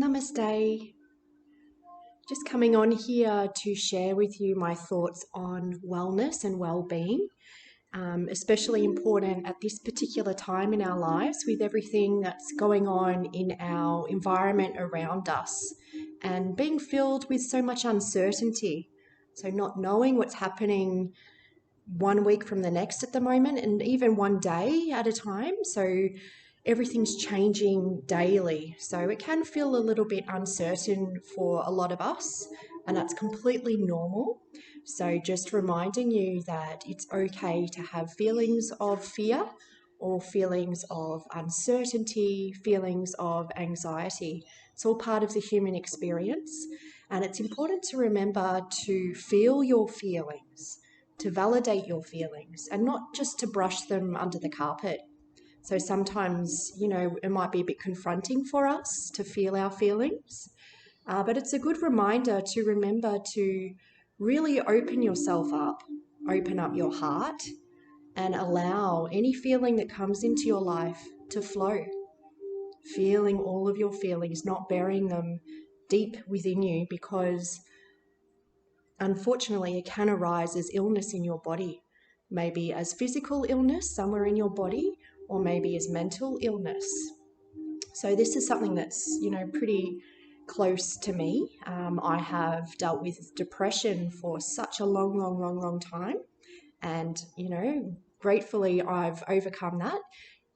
Namaste. Just coming on here to share with you my thoughts on wellness and well-being, especially important at this particular time in our lives with everything that's going on in our environment around us and being filled with so much uncertainty. So not knowing what's happening one week from the next at the moment, and even one day at a time. So everything's changing daily. So it can feel a little bit uncertain for a lot of us, and that's completely normal. So just reminding you that it's okay to have feelings of fear or feelings of uncertainty, feelings of anxiety. It's all part of the human experience. And it's important to remember to feel your feelings, to validate your feelings, and not just to brush them under the carpet. So sometimes, it might be a bit confronting for us to feel our feelings, but it's a good reminder to remember to really open yourself up, open up your heart, and allow any feeling that comes into your life to flow. Feeling all of your feelings, not burying them deep within you, because unfortunately it can arise as illness in your body, maybe as physical illness somewhere in your body, or maybe as mental illness. So this is something that's, pretty close to me. I have dealt with depression for such a long time. And, gratefully I've overcome that.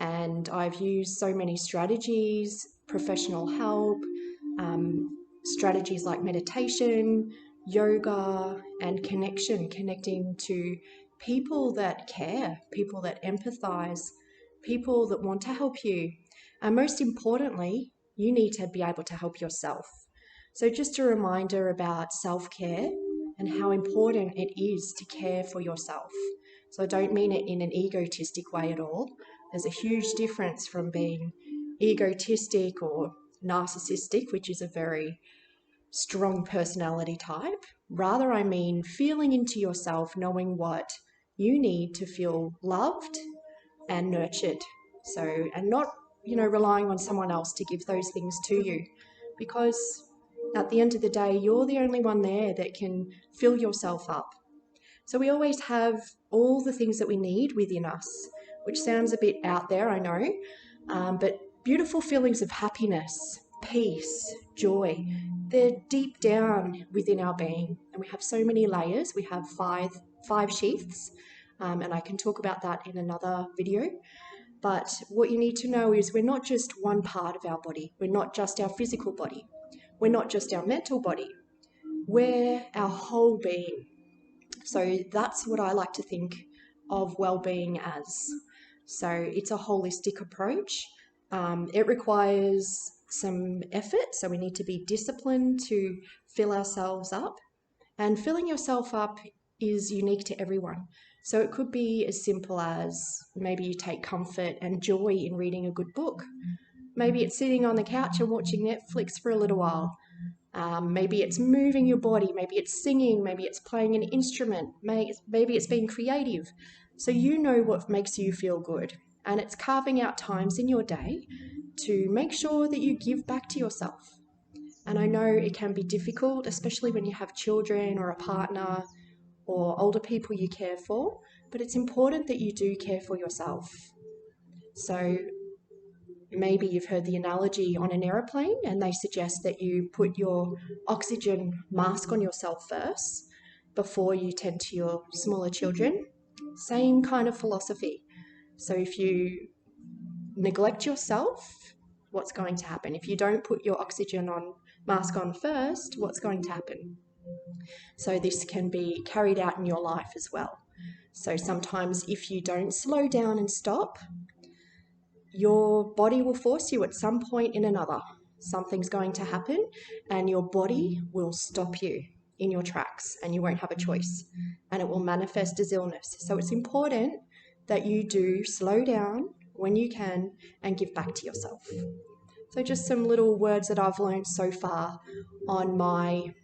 And I've used so many strategies, professional help, strategies like meditation, yoga, and connecting to people that care, people that empathize, people that want to help you. And most importantly, you need to be able to help yourself. So just a reminder about self-care and how important it is to care for yourself. So I don't mean it in an egotistic way at all. There's a huge difference from being egotistic or narcissistic, which is a very strong personality type. Rather, I mean feeling into yourself, knowing what you need to feel loved and nurtured. So, and not, relying on someone else to give those things to you, because at the end of the day, you're the only one there that can fill yourself up. So we always have all the things that we need within us, which sounds a bit out there, I know, but beautiful feelings of happiness, peace, joy, they're deep down within our being. And we have so many layers. We have five sheaths, and I can talk about that in another video. But what you need to know is we're not just one part of our body. We're not just our physical body. We're not just our mental body. We're our whole being. So that's what I like to think of well-being as. So it's a holistic approach. It requires some effort, so we need to be disciplined to fill ourselves up. And filling yourself up is unique to everyone. So it could be as simple as maybe you take comfort and joy in reading a good book. Maybe it's sitting on the couch and watching Netflix for a little while. Maybe it's moving your body, maybe it's singing, maybe it's playing an instrument, maybe it's being creative. So you know what makes you feel good. And it's carving out times in your day to make sure that you give back to yourself. And I know it can be difficult, especially when you have children or a partner or older people you care for, but it's important that you do care for yourself. So maybe you've heard the analogy on an aeroplane, and they suggest that you put your oxygen mask on yourself first before you tend to your smaller children. Same kind of philosophy. So if you neglect yourself, what's going to happen? If you don't put your oxygen mask on first, what's going to happen? So this can be carried out in your life as well. So sometimes if you don't slow down and stop, your body will force you at some point in another. Something's going to happen and your body will stop you in your tracks and you won't have a choice, and it will manifest as illness. So it's important that you do slow down when you can and give back to yourself. So just some little words that I've learned so far on my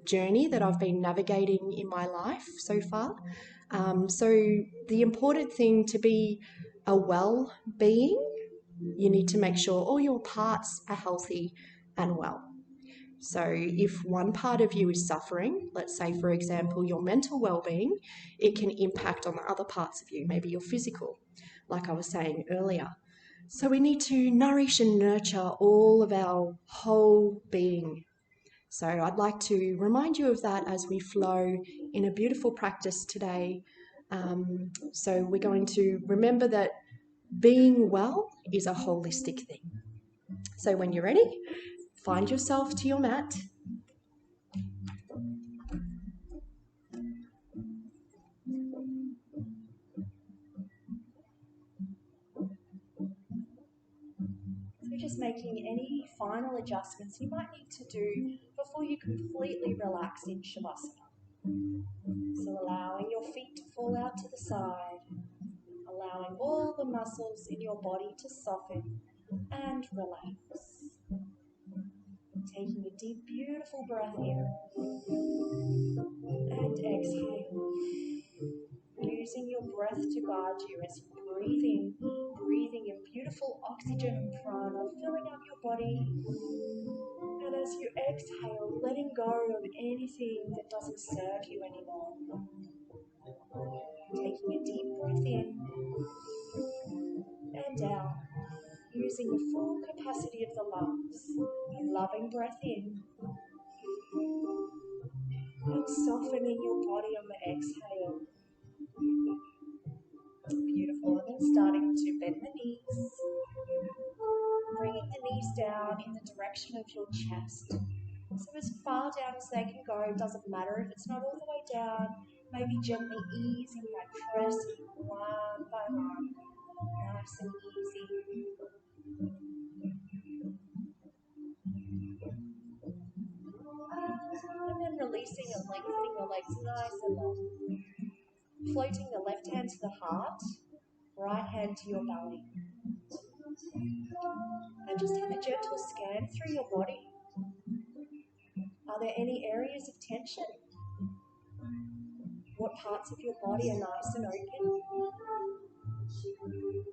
journey that I've been navigating in my life so far. So the important thing to be a well-being, you need to make sure all your parts are healthy. and well. So if one part of you is suffering, let's say, for example, your mental well-being, it can impact on the other parts of you, maybe your physical, like I was saying earlier. So we need to nourish and nurture all of our whole being. So I'd like to remind you of that as we flow in a beautiful practice today. So we're going to remember that being well is a holistic thing. So when you're ready, find yourself to your mat. So just making any final adjustments you might need to do before you completely relax in Shavasana. So allowing your feet to fall out to the side, allowing all the muscles in your body to soften and relax. Taking a deep, beautiful breath in and exhale. Using your breath to guide you as you breathe in, breathing in beautiful oxygen prana, filling up your body. And as you exhale, letting go of anything that doesn't serve you anymore. Taking a deep breath in and out, using the full capacity of the lungs. A loving breath in and softening your body on the exhale. Beautiful. And then starting to bend the knees. Bringing the knees down in the direction of your chest. So as far down as they can go, it doesn't matter if it's not all the way down. Maybe gently easing by pressing one by one. Nice and easy. And then releasing and lengthening the legs nice and long. Floating the left hand to the heart, right hand to your belly. And just have a gentle scan through your body. Are there any areas of tension? What parts of your body are nice and open?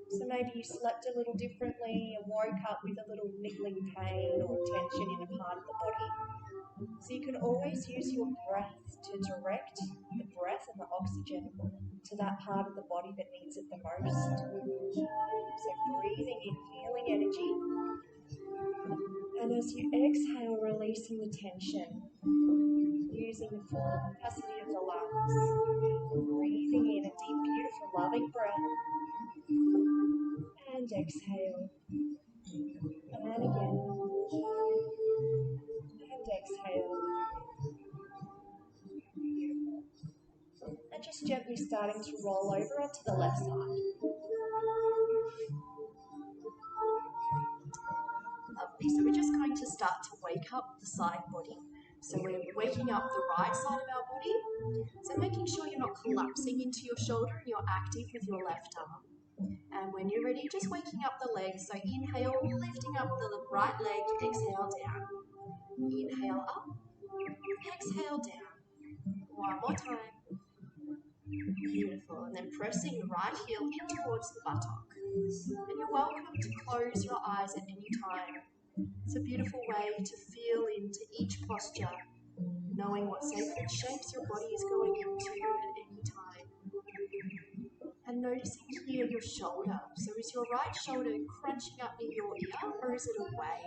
So maybe you slept a little differently and woke up with a little niggling pain or tension in a part of the body. So you can always use your breath to direct the breath and the oxygen to that part of the body that needs it the most. So breathing in healing energy. And as you exhale, releasing the tension, using the full capacity of the lungs, breathing in a deep, beautiful, loving breath, and exhale, and again, and exhale, beautiful, and just gently starting to roll over onto the left side. Lovely. So we're just going to start to wake up the side body. So we're waking up the right side of our body. So making sure you're not collapsing into your shoulder and you're active with your left arm. And when you're ready, just waking up the legs. So inhale, lifting up the right leg, exhale down. Inhale up, exhale down. One more time. Beautiful. And then pressing the right heel in towards the buttock. And you're welcome to close your eyes at any time. It's a beautiful way to feel into each posture, knowing what sacred shapes your body is going into at any time. And noticing here your shoulder. So is your right shoulder crunching up near your ear or is it away?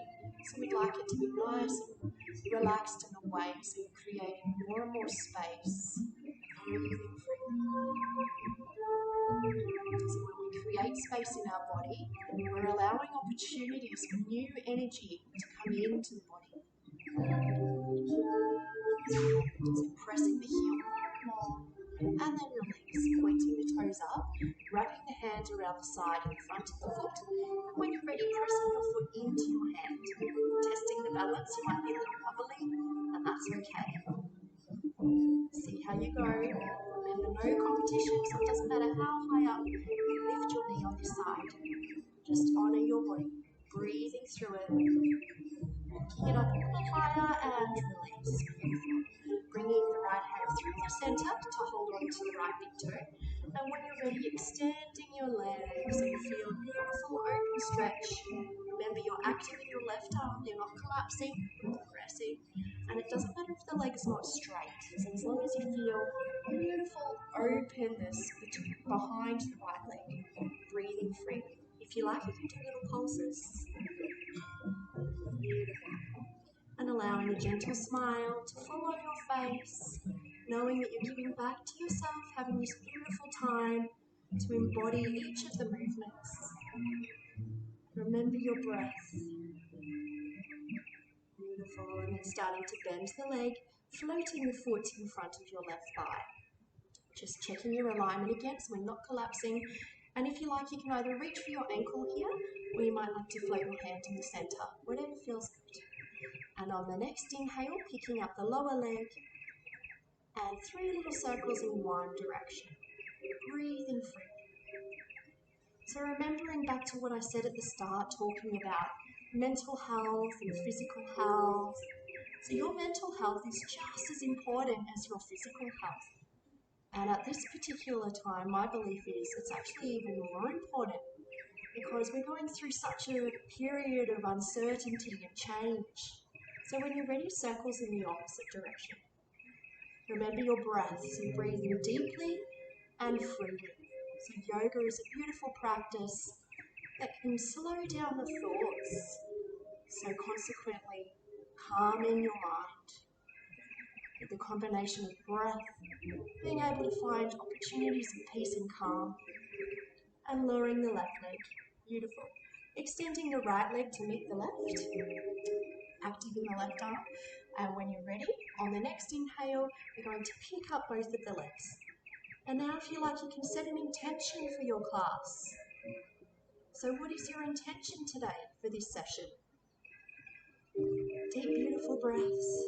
So we'd like it to be nice and relaxed and away, so you're creating more and more space. Breathing free. So when we create space in our body, we're allowing opportunities for new energy to come into the body. So pressing the heel more, and then release, pointing the toes up, wrapping the hand around the side and the front of the foot, and when you're ready, pressing your foot into your hand. Testing the balance, you might be a little wobbly, and that's okay. See how you go. Remember, no competition, so it doesn't matter how high up you lift your knee on this side. Just honour your body, breathing through it, picking it up a little higher and release. Beautiful. Bringing the right hand through the center to hold on to the right big toe. And when you're ready, extending your legs and feel a beautiful open stretch. Remember, you're active in your left arm, you're not collapsing, you're progressing. And it doesn't matter if the leg's not straight, so as long as you feel beautiful openness behind the right leg, breathing freely. If you like, you can do little pulses. Beautiful. And allowing a gentle smile to follow your face, knowing that you're giving back to yourself, having this beautiful time to embody each of the movements. Remember your breath. Beautiful. And then starting to bend the leg, floating the foot in front of your left thigh. Just checking your alignment again so we're not collapsing. And if you like, you can either reach for your ankle here, or you might like to float your hand in the center, whatever feels good. And on the next inhale, picking up the lower leg, and 3 little circles in one direction. Breathing freely. So remembering back to what I said at the start, talking about mental health and physical health. So your mental health is just as important as your physical health. And at this particular time, my belief is it's actually even more important because we're going through such a period of uncertainty and change. So when you're ready, circles in the opposite direction. Remember your breath, so breathing deeply and freely. So yoga is a beautiful practice that can slow down the thoughts, so consequently calming your mind. With the combination of breath, being able to find opportunities of peace and calm, and lowering the left leg. Beautiful. Extending your right leg to meet the left, active in the left arm. And when you're ready, on the next inhale, we're going to pick up both of the legs. And now if you like, you can set an intention for your class. So what is your intention today for this session? Deep, beautiful breaths.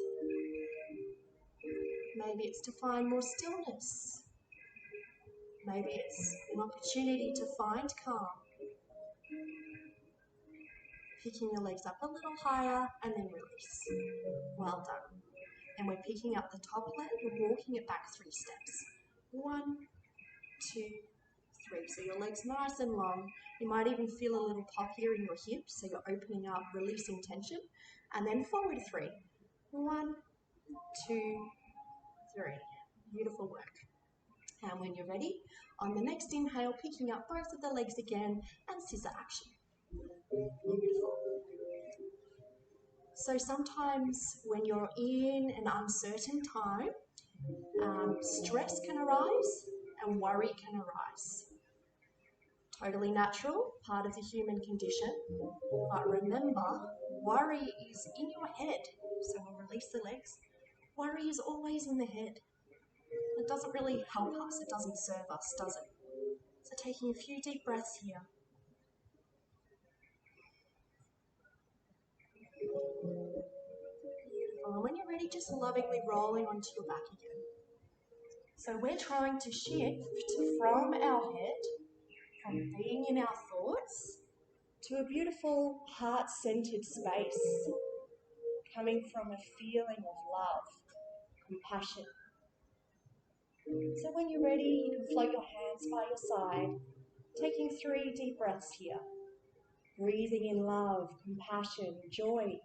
Maybe it's to find more stillness. Maybe it's an opportunity to find calm. Picking your legs up a little higher and then release. Well done. And we're picking up the top leg and walking it back 3 steps. 1, 2, 3. So your leg's nice and long. You might even feel a little pop here in your hips, so you're opening up, releasing tension. And then forward 3. 1, 2, 3. Beautiful work. And when you're ready, on the next inhale, picking up both of the legs again and scissor action. Beautiful. So sometimes when you're in an uncertain time, stress can arise and worry can arise. Totally natural, part of the human condition. But remember, worry is in your head. So we'll release the legs. Worry is always in the head. It doesn't really help us. It doesn't serve us, does it? So taking a few deep breaths here. Beautiful. And when you're ready, just lovingly rolling onto your back again. So we're trying to shift from our head, from being in our thoughts, to a beautiful heart-centered space, coming from a feeling of love, compassion. So when you're ready, you can float your hands by your side, taking 3 deep breaths here. Breathing in love, compassion, joy.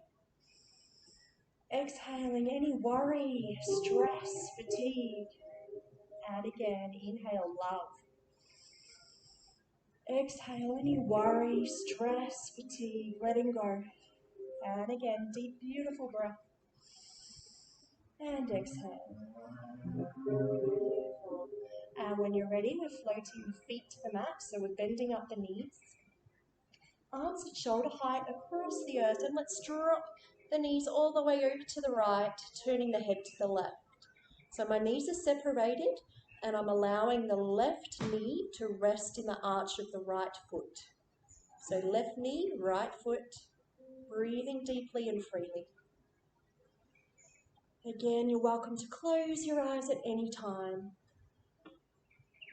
Exhaling any worry, stress, fatigue. And again, inhale love. Exhale any worry, stress, fatigue, letting go. And again, deep, beautiful breath. And exhale. Beautiful. And when you're ready, we're floating the feet to the mat, so we're bending up the knees. Arms at shoulder height across the earth, and let's drop the knees all the way over to the right, turning the head to the left. So my knees are separated, and I'm allowing the left knee to rest in the arch of the right foot. So left knee, right foot, breathing deeply and freely. Again, you're welcome to close your eyes at any time.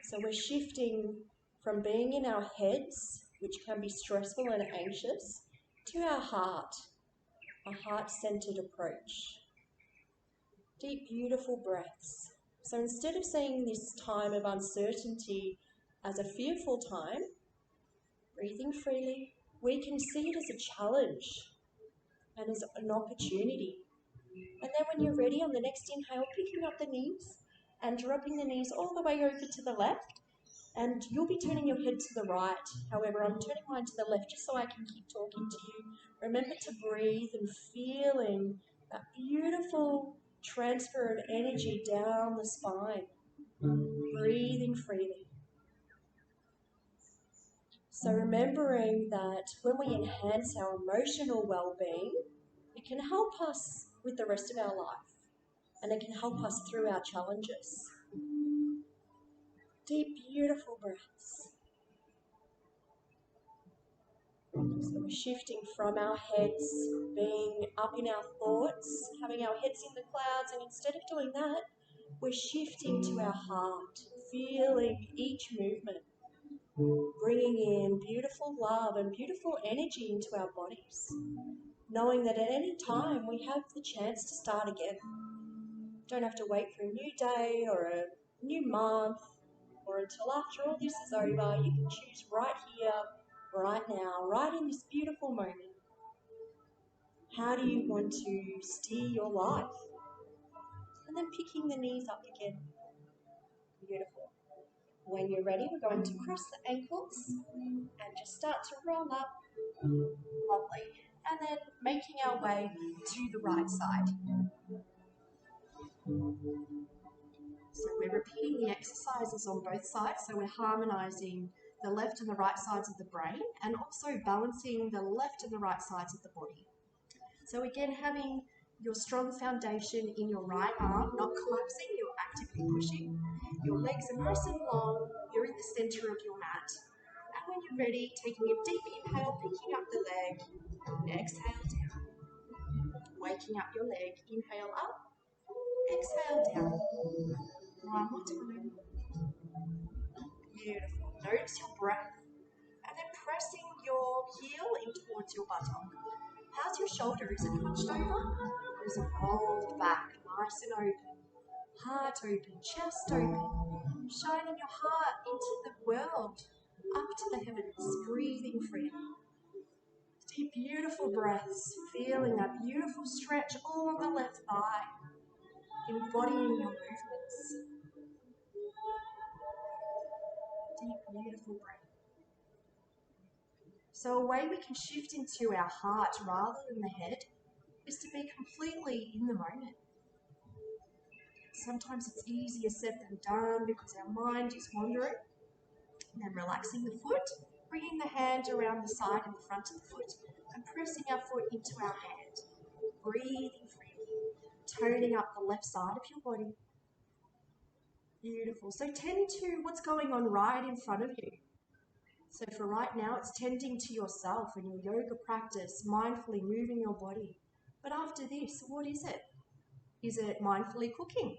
So we're shifting from being in our heads, which can be stressful and anxious, to our heart, a heart-centered approach. Deep, beautiful breaths. So instead of seeing this time of uncertainty as a fearful time, breathing freely, we can see it as a challenge and as an opportunity. And then when you're ready on the next inhale, picking up the knees and dropping the knees all the way over to the left. And you'll be turning your head to the right. However, I'm turning mine to the left just so I can keep talking to you. Remember to breathe and feeling that beautiful transfer of energy down the spine. Breathing freely. So remembering that when we enhance our emotional well-being, it can help us with the rest of our life. And it can help us through our challenges. Deep, beautiful breaths. So we're shifting from our heads, being up in our thoughts, having our heads in the clouds, and instead of doing that, we're shifting to our heart, feeling each movement, bringing in beautiful love and beautiful energy into our bodies, knowing that at any time we have the chance to start again. Don't have to wait for a new day or a new month or until after all this is over. You can choose right here, right now, right in this beautiful moment. How do you want to steer your life? And then picking the knees up again. Beautiful. When you're ready, we're going to cross the ankles and just start to roll up. Lovely. And then making our way to the right side. So we're repeating the exercises on both sides. So we're harmonizing the left and the right sides of the brain and also balancing the left and the right sides of the body. So again, having your strong foundation in your right arm, not collapsing, you're actively pushing. Your legs are nice and long, you're in the center of your mat. And when you're ready, taking a deep inhale, picking up the leg, exhale down. Waking up your leg, inhale up, exhale down. One more time. Beautiful. Notice your breath. And then pressing your heel in towards your buttock. How's your shoulder? Is it hunched over? Or is it rolled back, nice and open? Heart open, chest open. Shining your heart into the world, up to the heavens, breathing freely. Deep, beautiful breaths, feeling that beautiful stretch all on the left thigh, embodying your movements. Deep, beautiful breath. So a way we can shift into our heart rather than the head is to be completely in the moment. Sometimes it's easier said than done because our mind is wandering. And then relaxing the foot, bringing the hand around the side and the front of the foot and pressing our foot into our hand. Breathing freely, toning up the left side of your body. Beautiful. So tend to what's going on right in front of you. So for right now, it's tending to yourself and your yoga practice, mindfully moving your body. But after this, what is it? Is it mindfully cooking?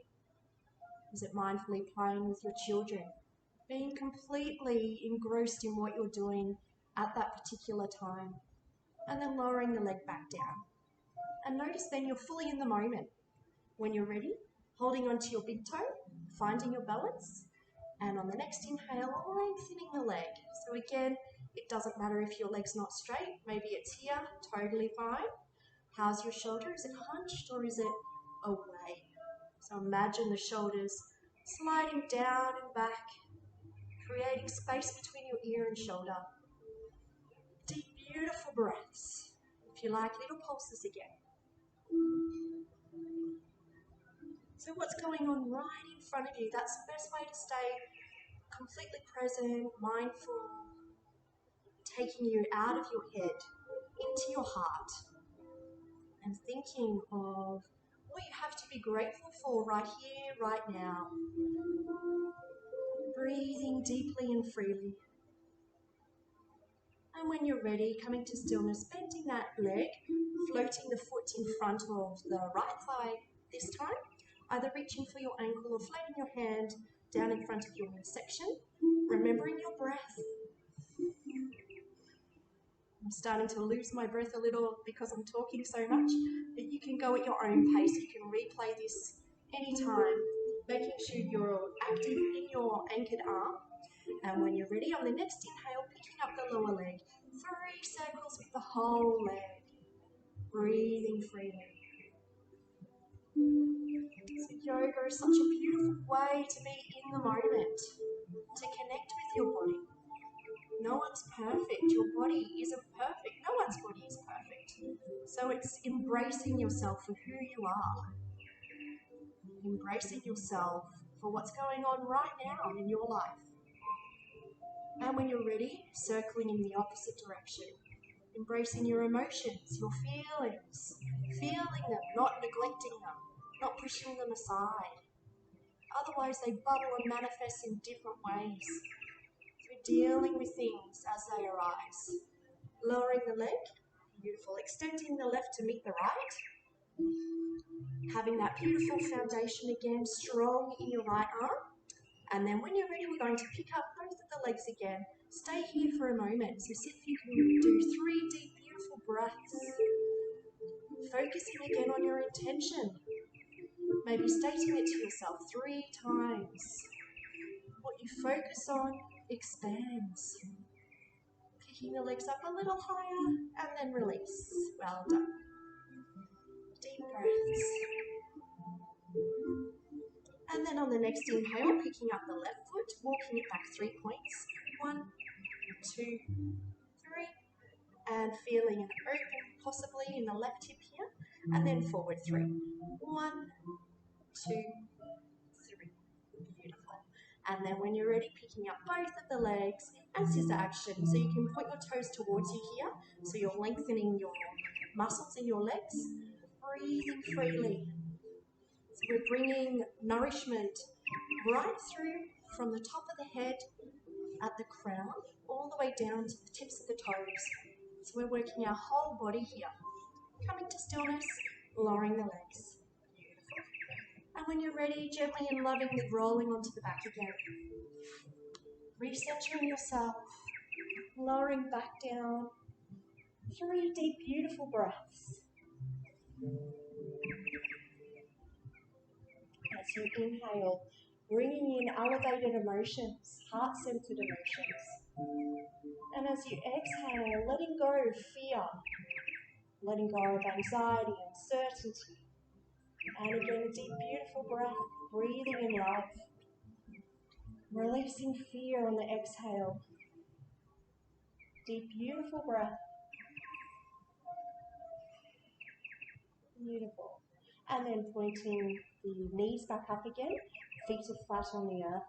Is it mindfully playing with your children? Being completely engrossed in what you're doing at that particular time. And then lowering the leg back down. And notice then you're fully in the moment. When you're ready, holding onto your big toe, finding your balance, and on the next inhale, lengthening the leg. So again, it doesn't matter if your leg's not straight, maybe it's here, totally fine. How's your shoulder? Is it hunched or is it away? So imagine the shoulders sliding down and back, creating space between your ear and shoulder. Deep, beautiful breaths. If you like, little pulses again. So what's going on right in front of you? That's the best way to stay completely present, mindful, taking you out of your head into your heart and thinking of what you have to be grateful for right here, right now. Breathing deeply and freely. And when you're ready, coming to stillness, bending that leg, floating the foot in front of the right thigh this time, either reaching for your ankle or floating your hand down in front of your midsection, remembering your breath. I'm starting to lose my breath a little because I'm talking so much, but you can go at your own pace. You can replay this anytime. making sure you're active in your anchored arm. And when you're ready, on the next inhale, picking up the lower leg, 3 circles with the whole leg, breathing freely. So yoga is such a beautiful way to be in the moment, to connect with your body. No one's perfect. Your body isn't perfect. No one's body is perfect. So it's embracing yourself for who you are. Embracing yourself for what's going on right now in your life. And when you're ready, circling in the opposite direction. Embracing your emotions, your feelings, feeling them, not neglecting them, not pushing them aside. Otherwise, they bubble and manifest in different ways. So dealing with things as they arise. Lowering the leg, beautiful. Extending the left to meet the right. Having that beautiful foundation again, strong in your right arm. And then when you're ready, we're going to pick up both of the legs again. Stay here for a moment. So see if you can do 3 deep, beautiful breaths. Focusing again on your intention. Maybe stating it to yourself 3 times. What you focus on expands. Picking the legs up a little higher and then release. Well done. Deep breaths. And then on the next inhale, picking up the left foot, walking it back 3 points. 1, 2, 3. And feeling an open, possibly in the left hip here. And then forward 3. 1, 2, 3. Beautiful. And then when you're ready, picking up both of the legs and scissor action. So you can point your toes towards you here. So you're lengthening your muscles in your legs. Breathing freely. So we're bringing nourishment right through from the top of the head at the crown, all the way down to the tips of the toes. So we're working our whole body here. Coming to stillness, lowering the legs. Beautiful. And when you're ready, gently and lovingly rolling onto the back again. Recentering yourself, lowering back down. 3 deep, beautiful breaths. As you inhale, bringing in elevated emotions, heart-centered emotions. And as you exhale, letting go of fear, letting go of anxiety, uncertainty. And again, a deep, beautiful breath, breathing in love. Releasing fear on the exhale. Deep, beautiful breath. Beautiful. And then pointing the knees back up again, feet are flat on the earth.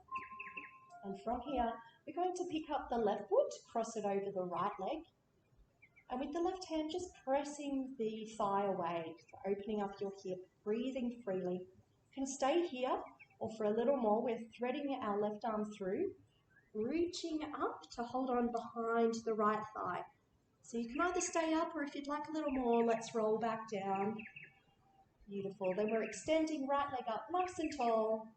And from here, we're going to pick up the left foot, cross it over the right leg. And with the left hand, just pressing the thigh away, opening up your hip, breathing freely. You can stay here, or for a little more, we're threading our left arm through, reaching up to hold on behind the right thigh. So you can either stay up, or if you'd like a little more, let's roll back down. Beautiful. Then we're extending right leg up nice and tall,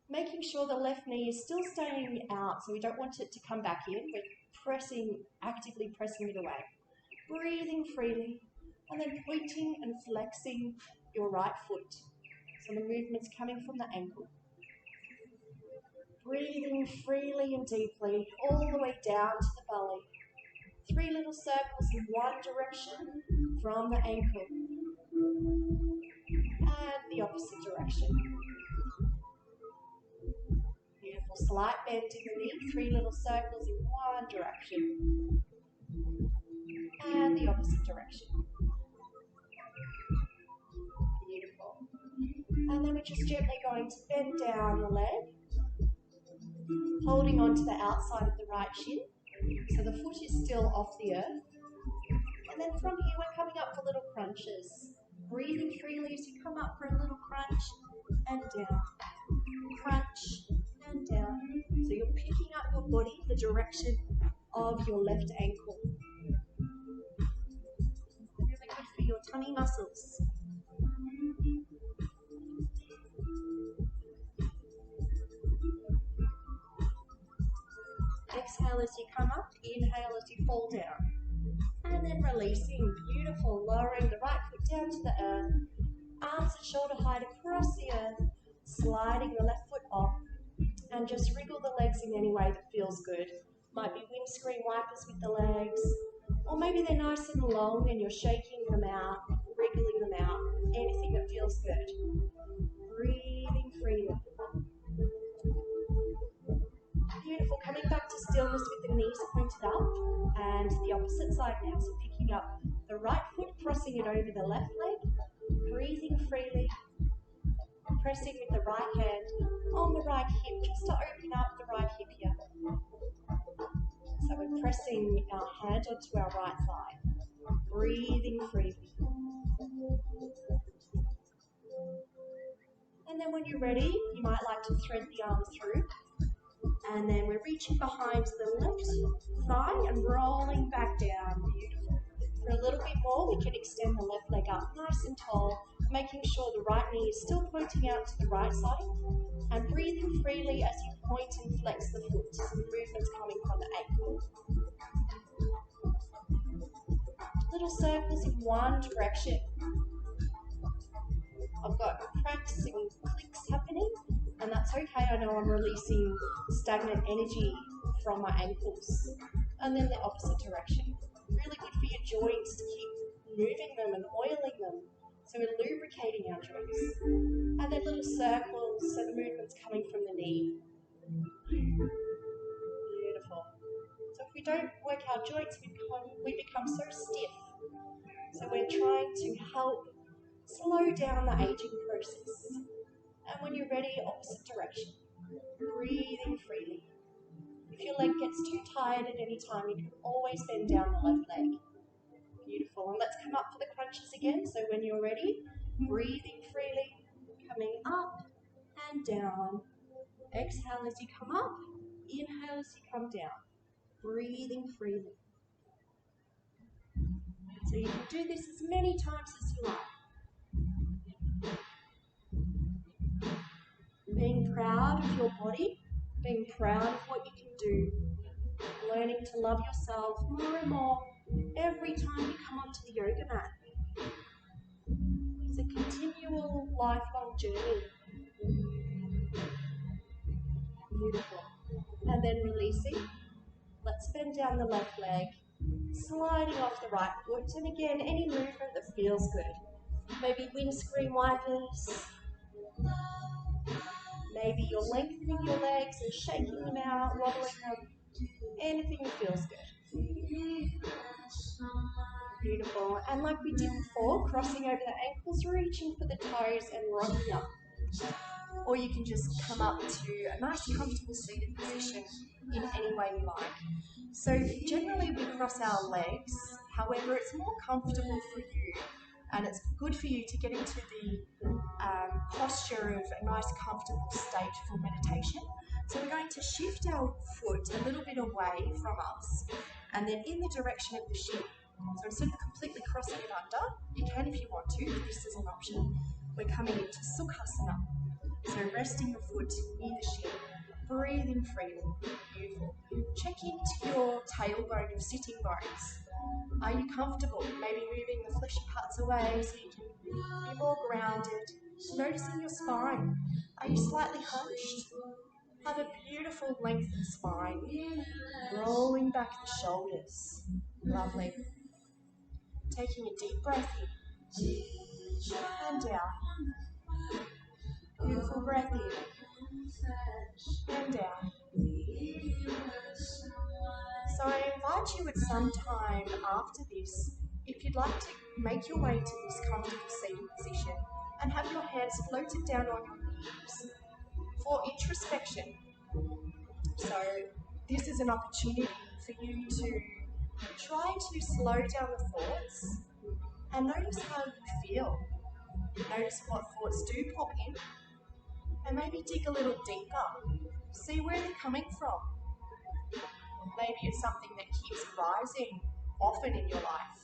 making sure the left knee is still staying out, so we don't want it to come back in. We're actively pressing it away. Breathing freely, and then pointing and flexing your right foot. So the movement's coming from the ankle. Breathing freely and deeply, all the way down to the belly. 3 little circles in one direction from the ankle. And the opposite direction. Beautiful, slight bend in the knee, 3 little circles in one direction. And the opposite direction. Beautiful. And then we're just gently going to bend down the leg, holding on to the outside of the right shin, so the foot is still off the earth. And then from here, we're coming up for little crunches. Breathing freely as you come up for a little crunch and down. Crunch and down. So you're picking up your body, the direction of your left ankle. Really good for your tummy muscles. Exhale as you come up, inhale as you fall down. And then releasing, beautiful, lowering the right foot down to the earth. Arms at shoulder height across the earth, sliding the left foot off, and just wriggle the legs in any way that feels good. Might be windscreen wipers with the legs, or maybe they're nice and long and you're shaking them out, wriggling them out, anything that feels good. Breathing freely. Beautiful. Coming back to stillness with the knees pointed up, and the opposite side now. So picking up the right foot, crossing it over the left leg, breathing freely, pressing with the right hand on the right hip, just to open up the right hip here. So we're pressing our hand onto our right thigh, breathing freely. And then when you're ready, you might like to thread the arms through. And then we're reaching behind the left thigh and rolling back down. Beautiful. For a little bit more, we can extend the left leg up nice and tall, making sure the right knee is still pointing out to the right side, and breathing freely as you point and flex the foot. Some movements coming from the ankle. Little circles in one direction. I've got practicing clicks happening, and that's okay. I know I'm releasing stagnant energy from my ankles. And then the opposite direction. Really good for your joints to keep moving them and oiling them. So we're lubricating our joints. And then little circles and movements coming from the knee. Beautiful. So if we don't work our joints, we become so stiff. So we're trying to help slow down the aging process. And when you're ready, opposite direction. Breathing freely. If your leg gets too tired at any time, you can always bend down the left leg. Beautiful. And let's come up for the crunches again. So when you're ready, breathing freely, coming up and down. Exhale as you come up. Inhale as you come down. Breathing freely. So you can do this as many times as you like. Being proud of your body, being proud of what you can do, learning to love yourself more and more every time you come onto the yoga mat. It's a continual, lifelong journey. Beautiful. And then releasing. Let's bend down the left leg, sliding off the right foot. And again, any movement that feels good. Maybe windscreen wipers. Maybe you're lengthening your legs and shaking them out, wobbling them. Anything that feels good. Beautiful. And like we did before, crossing over the ankles, reaching for the toes and rocking up. Or you can just come up to a nice comfortable seated position in any way you like. So generally we cross our legs, however it's more comfortable for you and it's good for you to get into the posture of a nice comfortable state for meditation. So we're going to shift our foot a little bit away from us and then in the direction of the shin. So instead of completely crossing it under, you can if you want to, but this is an option. We're coming into Sukhasana. So resting your foot near the shin, breathing freely. Beautiful. Check into your tailbone, your sitting bones. Are you comfortable? Maybe moving the fleshy parts away so you can be more grounded. Noticing your spine. Are you slightly hunched? Have a beautiful lengthened spine. Rolling back the shoulders. Lovely. Taking a deep breath in and out. Beautiful breath in and out. So I invite you at some time after this, if you'd like to make your way to this comfortable seated position and have your hands floated down on your knees for introspection. So this is an opportunity for you to try to slow down the thoughts and notice how you feel. Notice what thoughts do pop in and maybe dig a little deeper. See where they're coming from. Maybe it's something that keeps rising often in your life.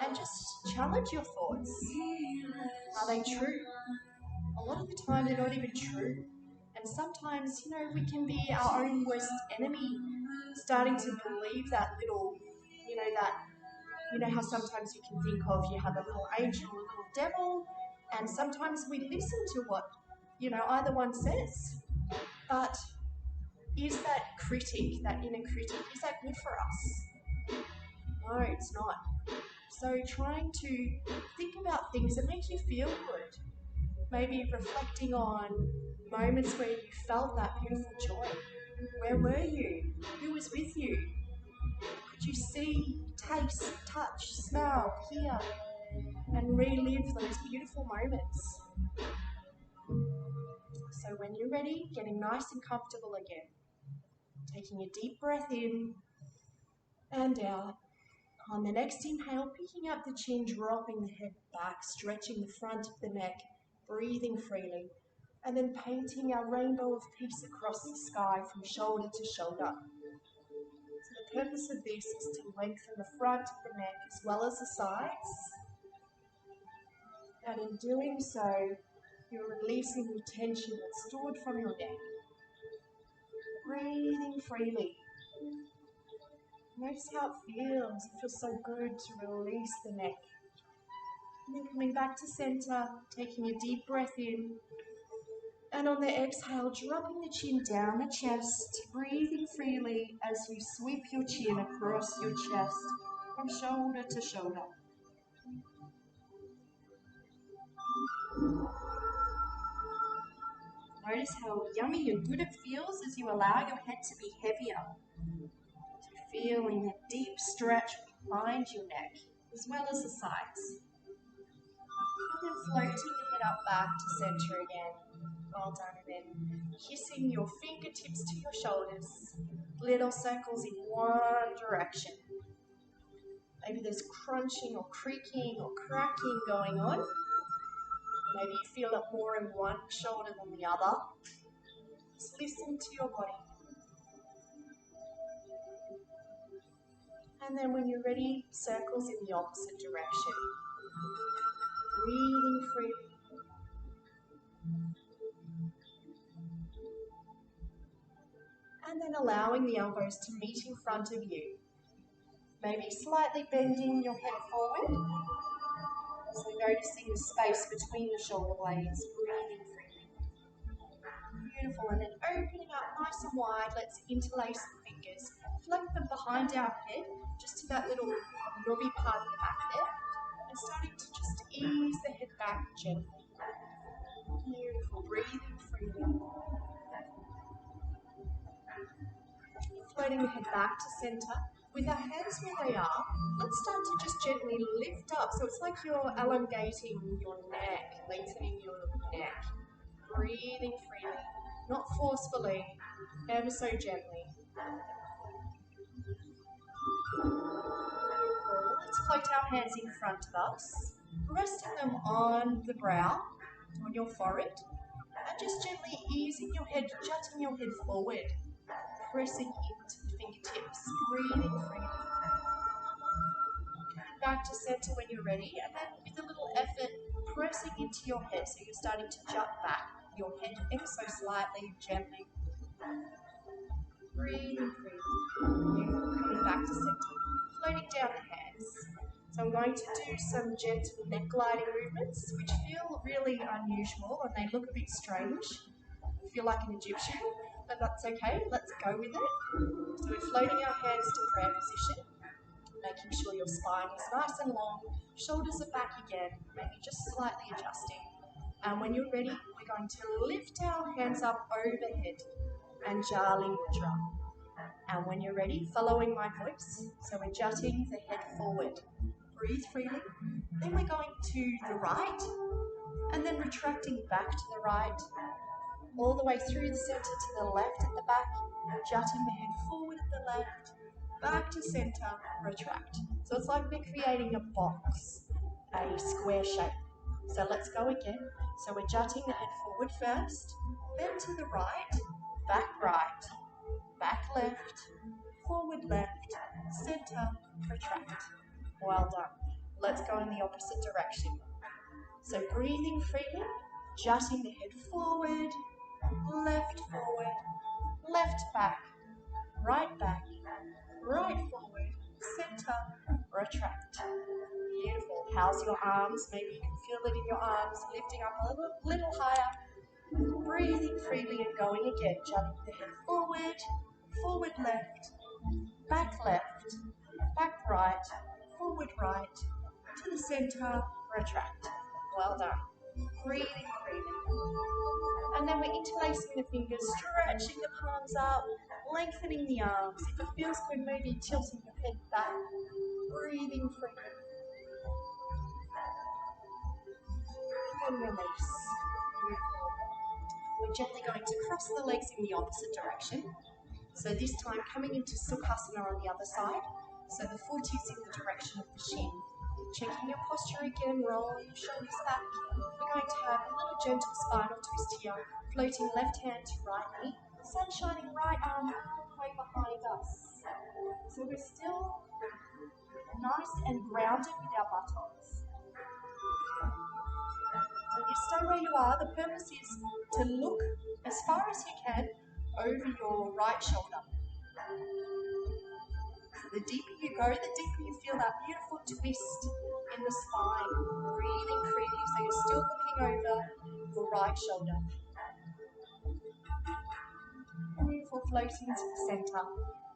And just challenge your thoughts. Are they true? A lot of the time they're not even true. And sometimes, we can be our own worst enemy, starting to believe that little, how sometimes you can think of, you have a little angel, a little devil, And sometimes we listen to what, either one says. But is that critic, that inner critic, is that good for us? No, it's not. So trying to think about things that make you feel good. Maybe reflecting on moments where you felt that beautiful joy. Where were you? Who was with you? Could you see, taste, touch, smell, hear, and relive those beautiful moments? So when you're ready, getting nice and comfortable again. Taking a deep breath in and out. On the next inhale, picking up the chin, dropping the head back, stretching the front of the neck, breathing freely, and then painting our rainbow of peace across the sky from shoulder to shoulder. So the purpose of this is to lengthen the front of the neck as well as the sides. And in doing so, you're releasing the tension that's stored from your neck. Breathing freely. Notice how it feels. It feels so good to release the neck. And then coming back to center, taking a deep breath in. And on the exhale, dropping the chin down the chest, breathing freely as you sweep your chin across your chest from shoulder to shoulder. Notice how yummy and good it feels as you allow your head to be heavier. So feeling a deep stretch behind your neck, as well as the sides. And then floating the head up back to center again. Well done. And then kissing your fingertips to your shoulders. Little circles in one direction. Maybe there's crunching or creaking or cracking going on. Maybe you feel it more in one shoulder than the other. Just listen to your body. And then when you're ready, circles in the opposite direction. Breathing freely. And then allowing the elbows to meet in front of you. Maybe slightly bending your head forward. So noticing the space between the shoulder blades, breathing freely. Beautiful. And then opening up nice and wide. Let's interlace the fingers. Flex them behind our head, just to that little knobby part of the back there. And starting to just ease the head back gently. Beautiful. Breathing freely. Floating the head back to center. With our hands where they are, let's start to just gently lift up. So it's like you're elongating your neck, lengthening your neck. Breathing freely, not forcefully, ever so gently. Let's float our hands in front of us, resting them on the brow, on your forehead, and just gently easing your head, jutting your head forward, pressing into the fingertips, breathing freely. Back to center when you're ready, and then with a little effort, pressing into your head, so you're starting to jut back your head ever so slightly, gently. Breathing freely. Coming back to center, floating down the hands. So I'm going to do some gentle neck gliding movements, which feel really unusual and they look a bit strange. I feel like an Egyptian, but that's okay. Let's go with it. So we're floating our hands to prayer position, making sure your spine is nice and long, shoulders are back again, maybe just slightly adjusting. And when you're ready, we're going to lift our hands up overhead and Jali Mudra. And when you're ready, following my voice, so we're jutting the head forward. Breathe freely. Then we're going to the right, and then retracting back to the right, all the way through the center to the left at the back, jutting the head forward at the left, back to center, retract. So it's like we're creating a box, a square shape. So let's go again. So we're jutting the head forward first, then to the right, back left, forward left, center, retract. Well done. Let's go in the opposite direction. So breathing freely, jutting the head forward, left forward, left back, right forward, center, retract. Beautiful. How's your arms? Maybe you can feel it in your arms, lifting up a little higher, breathing freely and going again, jutting the head forward, forward left, back right, forward right, to the center, retract. Well done. Breathing freely. And then we're interlacing the fingers, stretching the palms up, lengthening the arms. If it feels good, maybe tilting your head back, breathing freely. And release. Beautiful. We're gently going to cross the legs in the opposite direction. So this time coming into Sukhasana on the other side. So the foot is in the direction of the shin. Checking your posture again, rolling your shoulders back. We're going to have a little gentle spinal twist here. Floating left hand to right knee. Sun shining right arm all the way behind us. So we're still nice and grounded with our buttocks. So you stay where you are. The purpose is to look as far as you can over your right shoulder. So the deeper you go, the deeper you feel that beautiful twist in the spine. Breathing freely, so you're still looking over your right shoulder. Beautiful, floating to the center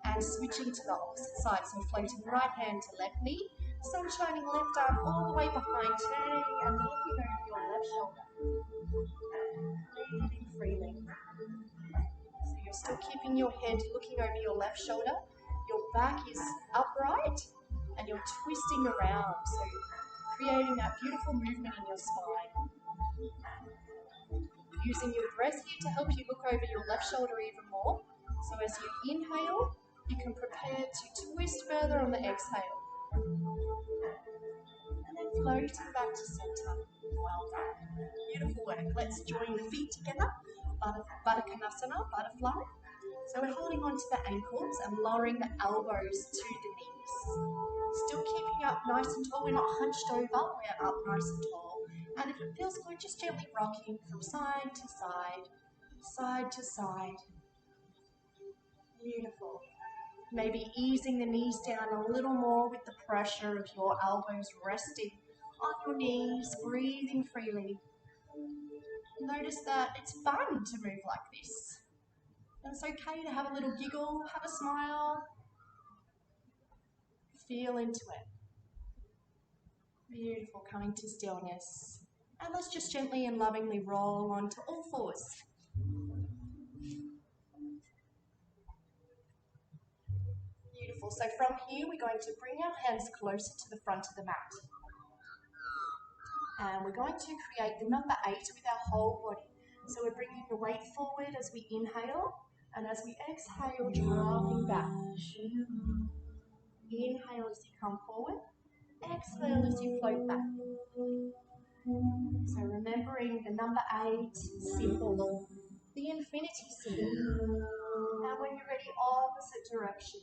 and switching to the opposite side. So floating right hand to left knee, sun shining left arm all the way behind, turning and looking over your left shoulder. Breathing freely. So you're still keeping your head looking over your left shoulder. Your back is upright and you're twisting around, so creating that beautiful movement in your spine. Using your breath here to help you look over your left shoulder even more. So as you inhale, you can prepare to twist further on the exhale. And then floating back to center. Well done. Beautiful work. Let's join the feet together. Baddha Konasana, butterfly. So we're holding on to the ankles and lowering the elbows to the knees. Still keeping up nice and tall. We're not hunched over, we're up nice and tall. And if it feels good, just gently rocking from side to side, side to side. Beautiful. Maybe easing the knees down a little more with the pressure of your elbows resting on your knees, breathing freely. Notice that it's fun to move like this. And it's okay to have a little giggle, have a smile, feel into it. Beautiful, coming to stillness. And let's just gently and lovingly roll onto all fours. Beautiful. So from here, we're going to bring our hands closer to the front of the mat. And we're going to create the number 8 with our whole body. So we're bringing the weight forward as we inhale, and as we exhale, dropping back. Inhale as you come forward, exhale as you float back. So remembering the number 8 symbol, the infinity symbol. Now when you're ready, opposite direction.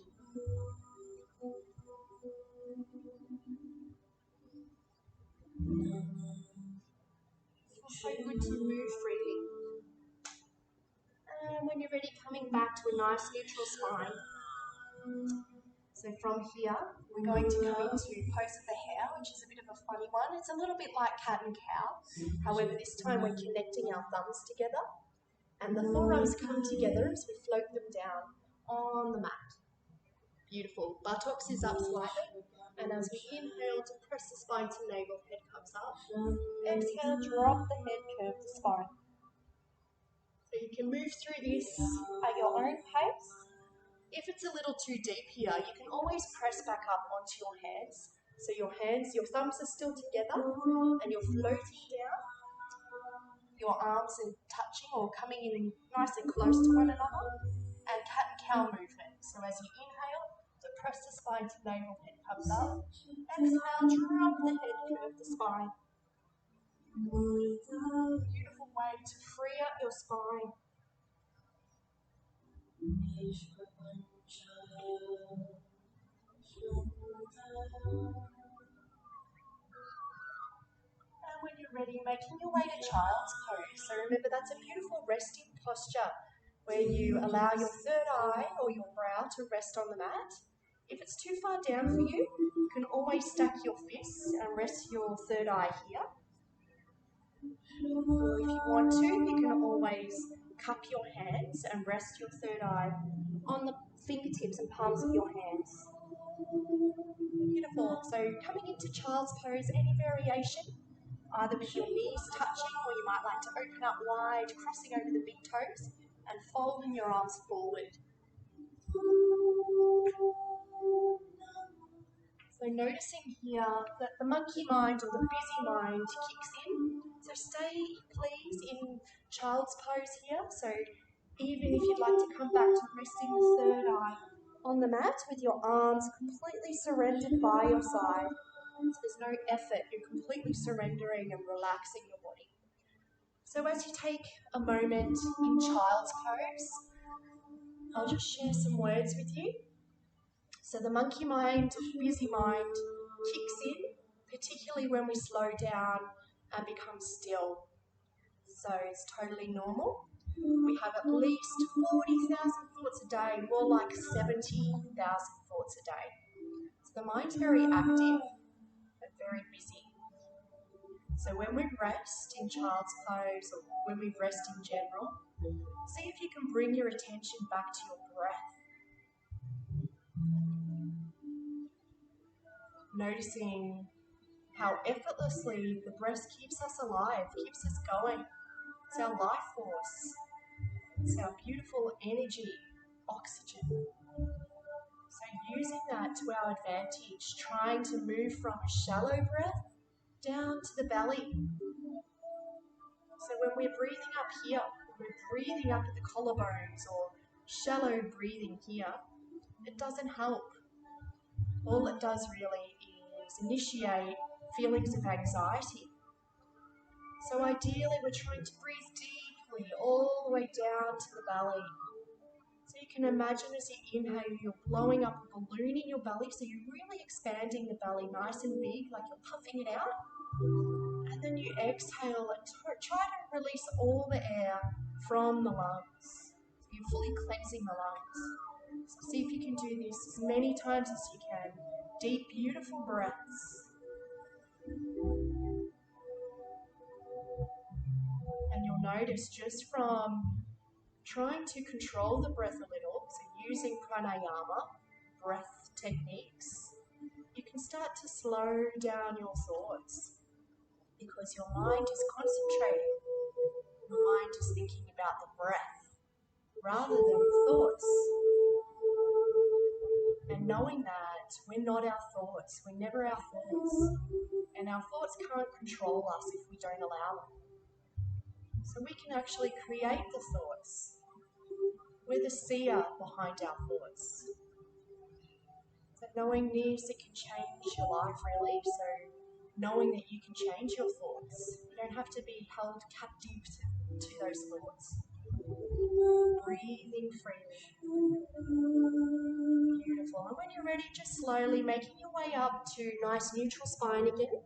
It's so good to move freely. And when you're ready, coming back to a nice neutral spine. So from here, we're going to come into pose of the hare, which is a bit of a funny one. It's a little bit like cat and cow. However, this time we're connecting our thumbs together and the forearms come together as we float them down on the mat. Beautiful. Buttocks is up slightly, and as we inhale to press the spine to navel, head comes up. Exhale, drop the head, curve the spine. So you can move through this at your own pace. If it's a little too deep here, you can always press back up onto your hands. So your thumbs are still together and you're floating down. Your arms are touching or coming in nice and close to one another. And cat and cow movement. So as you inhale, depress the spine to navel, head comes up. Exhale, drop the head, curve the spine. Beautiful way to free up your spine. And when you're ready, making your way to child's pose. So remember, that's a beautiful resting posture where you allow your third eye or your brow to rest on the mat. If it's too far down for you, you can always stack your fists and rest your third eye here. Or if you want to, you can always cup your hands and rest your third eye on the fingertips and palms of your hands. Beautiful. So coming into child's pose, any variation, either with your knees touching, or you might like to open up wide, crossing over the big toes and folding your arms forward. So noticing here that the monkey mind or the busy mind kicks in. So stay, please, in child's pose here. So even if you'd like to come back to resting the third eye on the mat with your arms completely surrendered by your side. So there's no effort, you're completely surrendering and relaxing your body. So as you take a moment in child's pose, I'll just share some words with you. So the monkey mind, busy mind, kicks in, particularly when we slow down and become still. So it's totally normal. We have at least 40,000 thoughts a day, more like 70,000 thoughts a day. So the mind's very active, but very busy. So when we rest in child's pose, or when we rest in general, see if you can bring your attention back to your breath. Noticing how effortlessly the breath keeps us alive, keeps us going. It's our life force. It's our beautiful energy, oxygen. So using that to our advantage, trying to move from a shallow breath down to the belly. So when we're breathing up here, when we're breathing up at the collarbones or shallow breathing here, it doesn't help. All it does really is initiate feelings of anxiety. So ideally we're trying to breathe deeply all the way down to the belly. So you can imagine as you inhale, you're blowing up a balloon in your belly, so you're really expanding the belly nice and big, like you're puffing it out. And then you exhale and try to release all the air from the lungs. So you're fully cleansing the lungs. So see if you can do this as many times as you can. Deep, beautiful breaths. And you'll notice just from trying to control the breath a little, so using pranayama, breath techniques, you can start to slow down your thoughts because your mind is concentrating. Your mind is thinking about the breath rather than thoughts. And knowing that we're not our thoughts, we're never our thoughts, and our thoughts can't control us if we don't allow them. So we can actually create the thoughts. We're the seer behind our thoughts. So knowing this, it can change your life really. So knowing that you can change your thoughts. You don't have to be held captive to those thoughts. Breathing freely. Beautiful. And when you're ready, just slowly making your way up to nice neutral spine again.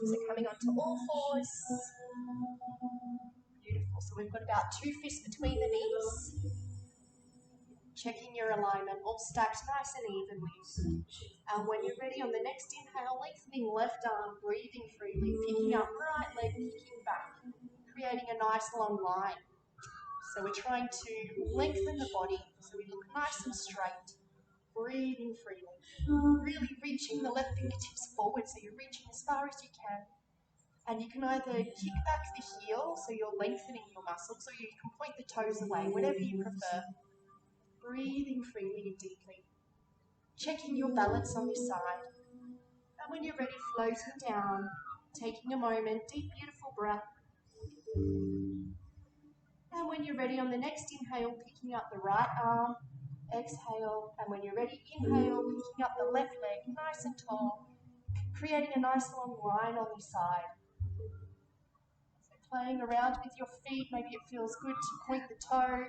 So coming onto all fours. Beautiful. So we've got about 2 fists between the knees. Checking your alignment, all stacked nice and evenly. And when you're ready, on the next inhale, lengthening left arm, breathing freely, picking up right leg, kicking back, creating a nice long line. So we're trying to lengthen the body so we look nice and straight, breathing freely. Really reaching the left fingertips forward, so you're reaching as far as you can. And you can either kick back the heel, so you're lengthening your muscles, or you can point the toes away, whatever you prefer. Breathing freely and deeply. Checking your balance on this side. And when you're ready, floating down, taking a moment, deep, beautiful breath. And when you're ready, on the next inhale, picking up the right arm, exhale. And when you're ready, inhale, picking up the left leg, nice and tall, creating a nice long line on this side. So playing around with your feet, maybe it feels good to point the toe,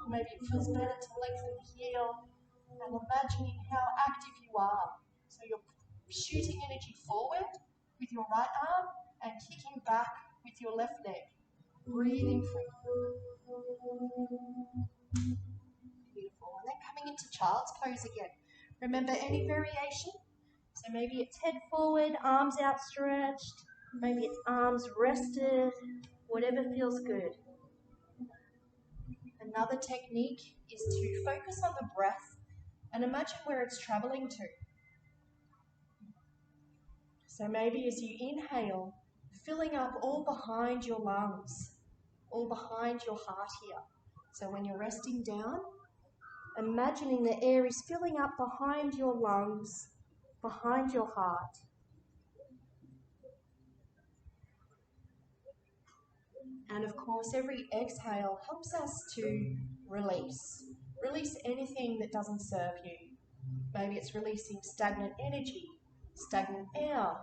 or maybe it feels better to lengthen the heel. And imagining how active you are. So you're shooting energy forward with your right arm and kicking back with your left leg. Breathing freely. Beautiful. And then coming into child's pose again. Remember any variation? So maybe it's head forward, arms outstretched, maybe it's arms rested, whatever feels good. Another technique is to focus on the breath and imagine where it's traveling to. So maybe as you inhale, filling up all behind your lungs, all behind your heart here. So when you're resting down, imagining the air is filling up behind your lungs, behind your heart. And of course, every exhale helps us to release. Release anything that doesn't serve you. Maybe it's releasing stagnant energy, stagnant air,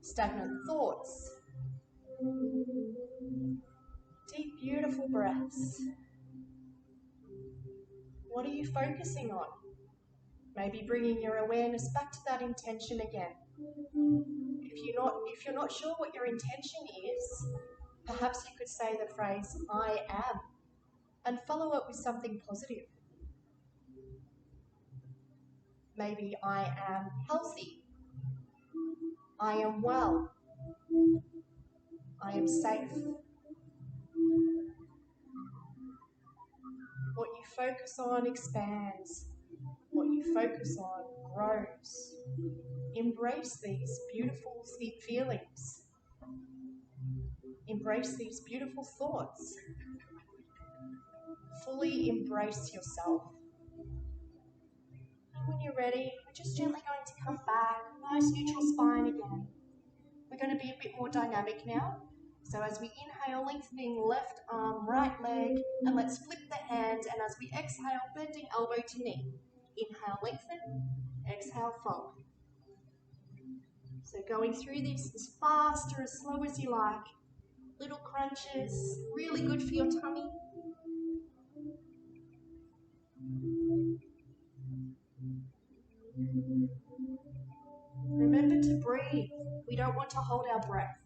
stagnant thoughts. Deep, beautiful breaths. What are you focusing on? Maybe bringing your awareness back to that intention again. If you're not sure what your intention is, perhaps you could say the phrase, I am, and follow it with something positive. Maybe I am healthy. I am well. I am safe. What you focus on expands. What you focus on grows. Embrace these beautiful feelings. Embrace these beautiful thoughts. Fully embrace yourself. And when you're ready, we're just gently going to come back. Nice neutral spine again. We're going to be a bit more dynamic now. So as we inhale, lengthening left arm, right leg, and let's flip the hands. And as we exhale, bending elbow to knee. Inhale, lengthen. Exhale, fold. So going through this as fast or as slow as you like. Little crunches, really good for your tummy. Remember to breathe. We don't want to hold our breath.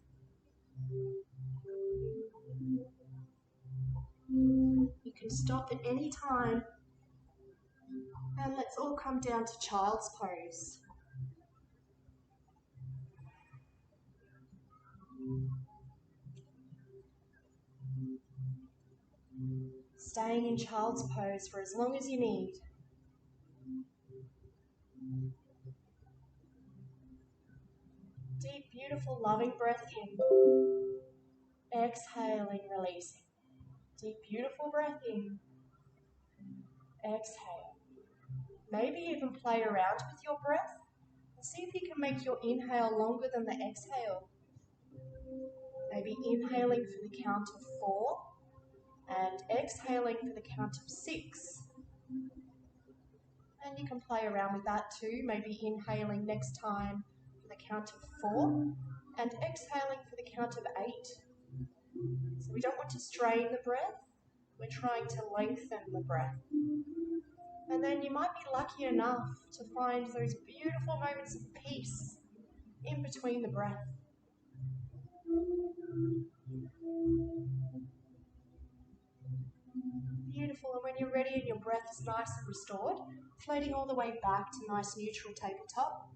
You can stop at any time. And let's all come down to child's pose. Staying in child's pose for as long as you need. Deep, beautiful, loving breath in. Exhaling, releasing. Deep, beautiful breath in. Exhale. Maybe even play around with your breath. See if you can make your inhale longer than the exhale. Maybe inhaling for the count of 4 and exhaling for the count of 6. And you can play around with that too. Maybe inhaling next time for the count of 4 and exhaling for the count of 8. So we don't want to strain the breath. We're trying to lengthen the breath. And then you might be lucky enough to find those beautiful moments of peace in between the breath. Beautiful, and when you're ready and your breath is nice and restored, floating all the way back to nice neutral tabletop.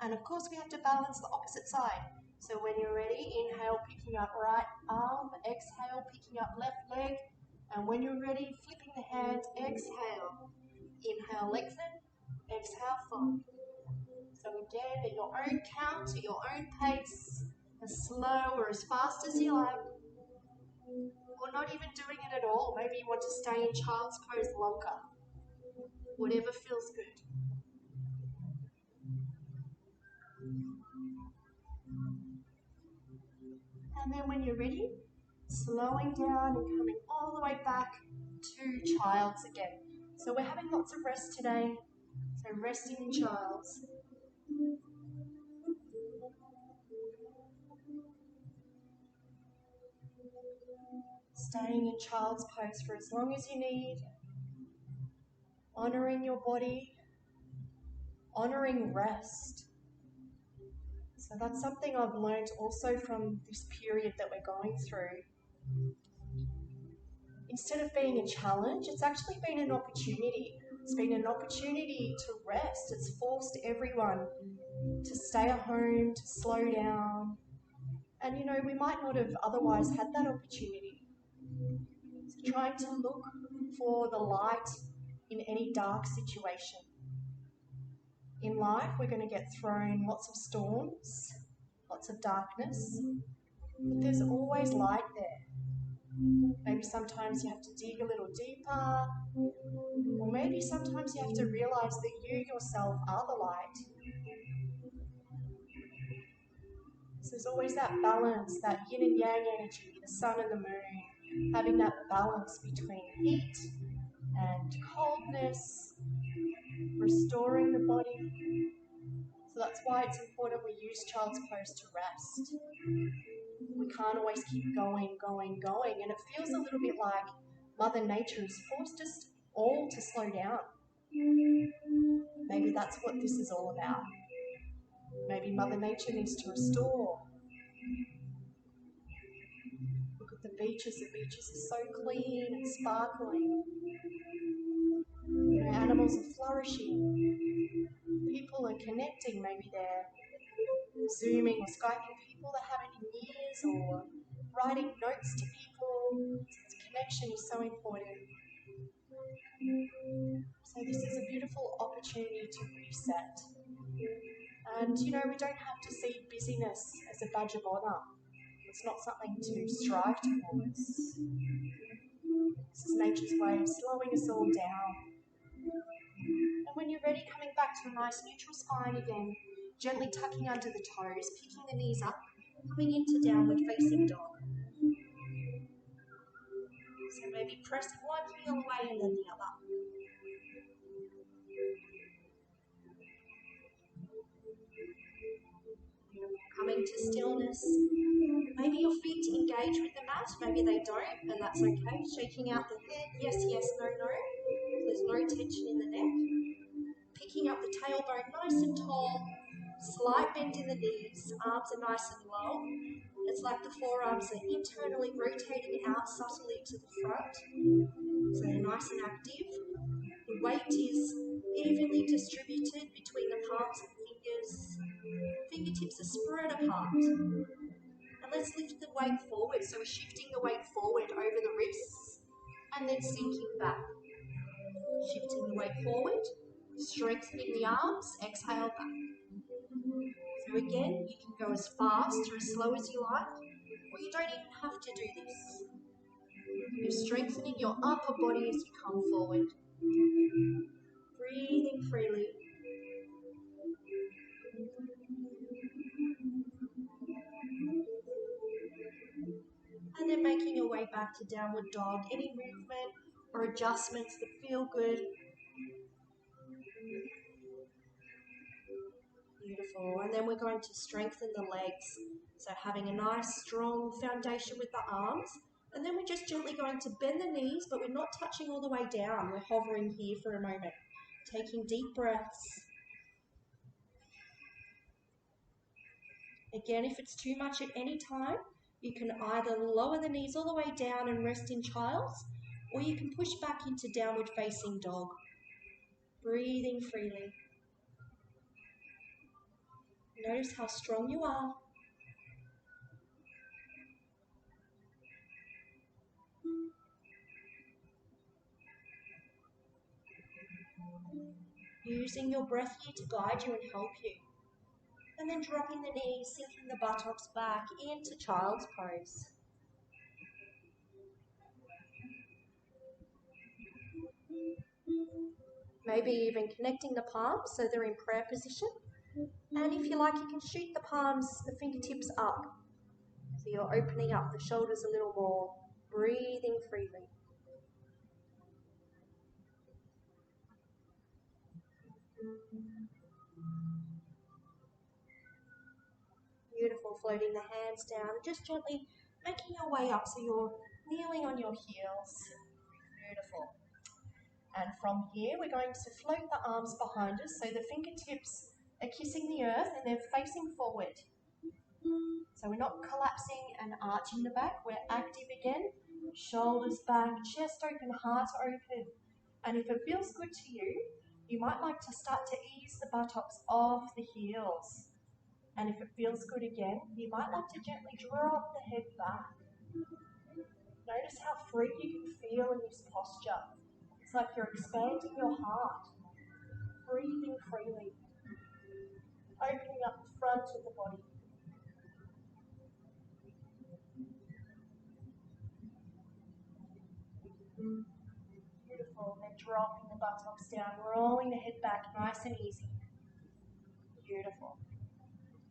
And of course we have to balance the opposite side. So when you're ready, inhale, picking up right arm, exhale, picking up left leg. And when you're ready, flipping the hands, exhale. Inhale, lengthen, exhale, fold. So again, at your own count, at your own pace, as slow or as fast as you like. Or not even doing it at all. Maybe you want to stay in child's pose longer. Whatever feels good. And then when you're ready, slowing down and coming all the way back to child's again. So we're having lots of rest today. So resting in child's. Staying in child's pose for as long as you need. Honouring your body. Honouring rest. So that's something I've learned also from this period that we're going through. Instead of being a challenge, it's actually been an opportunity. It's been an opportunity to rest. It's forced everyone to stay at home, to slow down. And you know, we might not have otherwise had that opportunity. So trying to look for the light in any dark situation. In life, we're going to get thrown lots of storms, lots of darkness, but there's always light there. Maybe sometimes you have to dig a little deeper, or maybe sometimes you have to realize that you yourself are the light. So there's always that balance, that yin and yang energy, the sun and the moon, having that balance between heat and coldness, restoring the body. So that's why it's important we use child's pose to rest. We can't always keep going, and it feels a little bit like Mother Nature has forced us all to slow down. Maybe that's what this is all about. Maybe Mother Nature needs to restore. Look at the beaches are so clean and sparkling. You know, animals are flourishing. People are connecting, maybe they're Zooming or Skyping people that haven't in years, or writing notes to people. Connection is so important. So this is a beautiful opportunity to reset. And you know, we don't have to see busyness as a badge of honour. It's not something to strive towards. This is nature's way of slowing us all down. And when you're ready, coming back to a nice neutral spine again, gently tucking under the toes, picking the knees up, coming into downward facing dog. So maybe press one heel away and then the other. Coming to stillness. Maybe your feet engage with the mat, maybe they don't, and that's okay. Shaking out the head, yes, yes, no, no. There's no tension in the neck. Picking up the tailbone nice and tall. Slight bend in the knees, arms are nice and long. It's like the forearms are internally rotating out subtly to the front. So they're nice and active. The weight is evenly distributed between the palms and fingers. Fingertips are spread apart. And let's lift the weight forward. So we're shifting the weight forward over the wrists and then sinking back. Shifting the weight forward, strengthening the arms, exhale back. So again, you can go as fast or as slow as you like, or you don't even have to do this. You're strengthening your upper body as you come forward. Breathing freely. And then making your way back to downward dog. Any movement or adjustments that feel good. Beautiful. And then we're going to strengthen the legs. So having a nice strong foundation with the arms. And then we're just gently going to bend the knees, but we're not touching all the way down. We're hovering here for a moment. Taking deep breaths. Again, if it's too much at any time, you can either lower the knees all the way down and rest in child's, or you can push back into downward facing dog. Breathing freely. Notice how strong you are. Using your breath here to guide you and help you. And then dropping the knees, sinking the buttocks back into child's pose. Maybe even connecting the palms so they're in prayer position. And if you like, you can shoot the palms, the fingertips up. So you're opening up the shoulders a little more, breathing freely. Beautiful, floating the hands down, just gently making your way up so you're kneeling on your heels. Beautiful. And from here, we're going to float the arms behind us so the fingertips are kissing the earth and they're facing forward. So we're not collapsing and arching the back, we're active again. Shoulders back, chest open, heart open. And if it feels good to you, you might like to start to ease the buttocks off the heels. And if it feels good again, you might like to gently drop the head back. Notice how free you can feel in this posture. It's like you're expanding your heart, breathing freely, opening up the front of the body. Beautiful. And then dropping the buttocks down, rolling the head back nice and easy. Beautiful.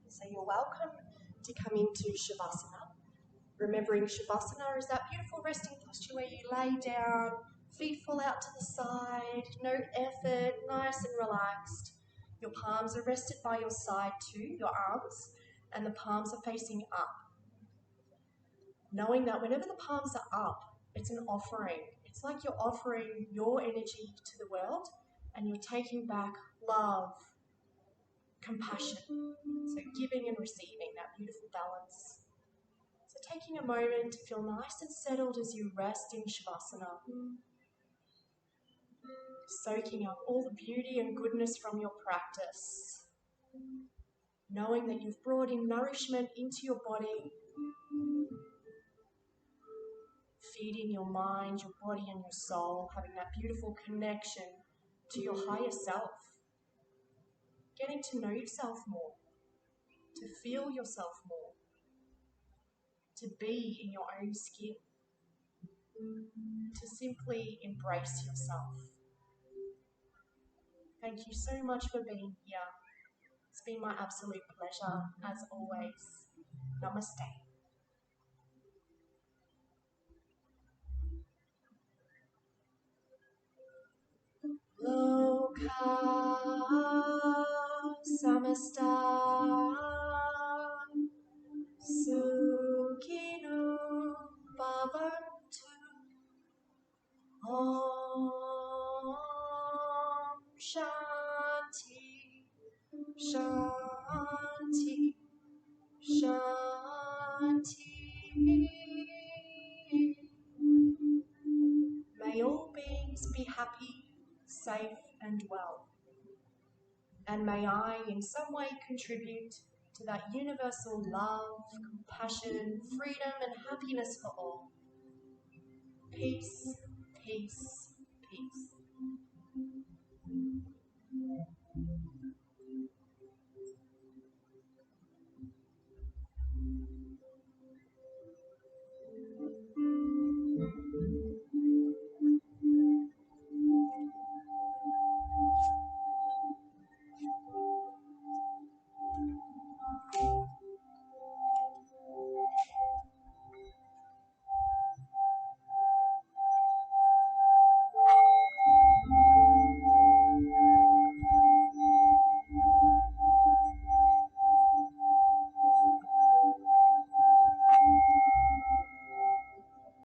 So you're welcome to come into Shavasana. Remembering Shavasana is that beautiful resting posture where you lay down, feet fall out to the side, no effort, nice and relaxed. Your palms are rested by your side too, your arms, and the palms are facing up. Knowing that whenever the palms are up, it's an offering. It's like you're offering your energy to the world and you're taking back love, compassion. So giving and receiving, that beautiful balance. So taking a moment to feel nice and settled as you rest in Shavasana. Soaking up all the beauty and goodness from your practice. Knowing that you've brought in nourishment into your body. Feeding your mind, your body and your soul. Having that beautiful connection to your higher self. Getting to know yourself more. To feel yourself more. To be in your own skin. To simply embrace yourself. Thank you so much for being here. It's been my absolute pleasure, as always. Namaste. Loka samasta sukhino bhavantu. Om Shanti Shanti Shanti. May all beings be happy, safe and well. And may I in some way contribute to that universal love, compassion, freedom and happiness for all. Peace, peace, peace.